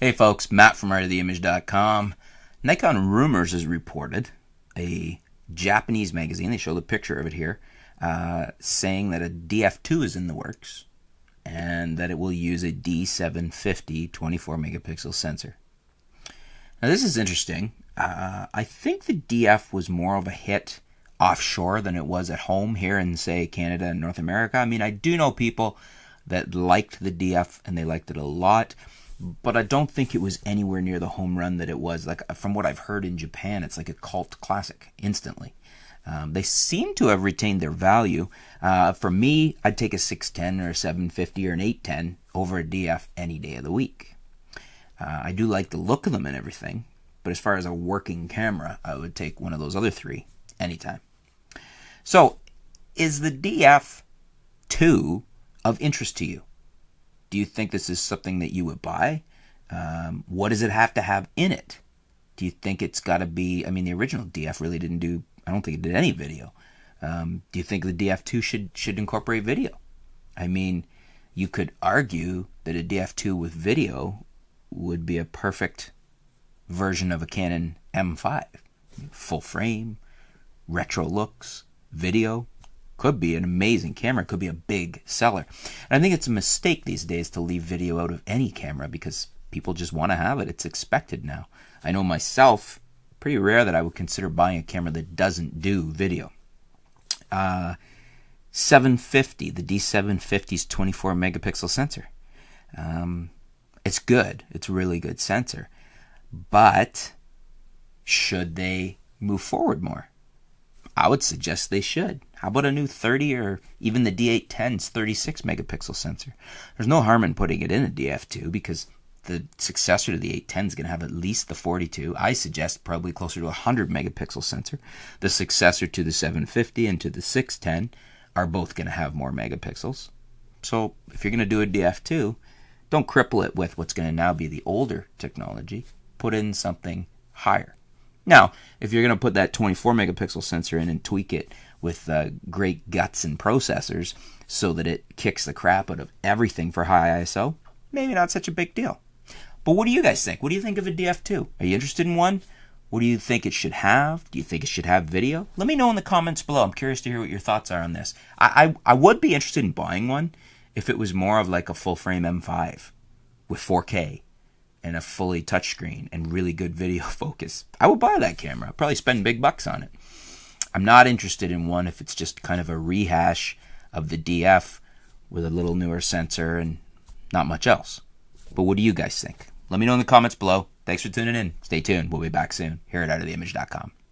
Hey folks, Matt from artoftheimage.com. Nikon Rumors has reported a Japanese magazine, they show the picture of it here, saying that a Df2 is in the works and that it will use a D750 24 megapixel sensor. Now this is interesting. I think the DF was more of a hit offshore than it was at home here in, say, Canada and North America. I mean, I do know people that liked the DF and they liked it a lot, but I don't think it was anywhere near the home run that it was. Like, from what I've heard in Japan, it's like a cult classic instantly. They seem to have retained their value. For me, I'd take a 610 or a 750 or an 810 over a DF any day of the week. I do like the look of them and everything, but as far as a working camera, I would take one of those other three anytime. So, is the Df2 of interest to you? Do you think this is something that you would buy? What does it have to have in it? Do you think it's got to be, I mean, the original DF really didn't do, I don't think it did any video. Do you think the Df2 should incorporate video? I mean, you could argue that a Df2 with video would be a perfect version of a Canon M5. Full frame, retro looks, video. Could be an amazing camera, could be a big seller. And I think it's a mistake these days to leave video out of any camera because people just want to have it. It's expected now. I know myself, pretty rare that I would consider buying a camera that doesn't do video. 750, the D750's 24 megapixel sensor. It's good. It's a really good sensor. But should they move forward more? I would suggest they should. How about a new 30 or even the D810's 36 megapixel sensor? There's no harm in putting it in a Df2 because the successor to the 810 is going to have at least the 42. I suggest probably closer to a 100 megapixel sensor. The successor to the 750 and to the 610 are both going to have more megapixels. So if you're going to do a Df2, don't cripple it with what's going to now be the older technology. Put in something higher. Now, if you're going to put that 24 megapixel sensor in and tweak it with great guts and processors so that it kicks the crap out of everything for high ISO, maybe not such a big deal. But what do you guys think? What do you think of a Df2? Are you interested in one? What do you think it should have? Do you think it should have video? Let me know in the comments below. I'm curious to hear what your thoughts are on this. I would be interested in buying one if it was more of like a full frame M5 with 4K. And a fully touchscreen and really good video focus. I would buy that camera. I'd probably spend big bucks on it. I'm not interested in one if it's just kind of a rehash of the DF with a little newer sensor and not much else. But what do you guys think? Let me know in the comments below. Thanks for tuning in. Stay tuned. We'll be back soon here at artoftheimage.com.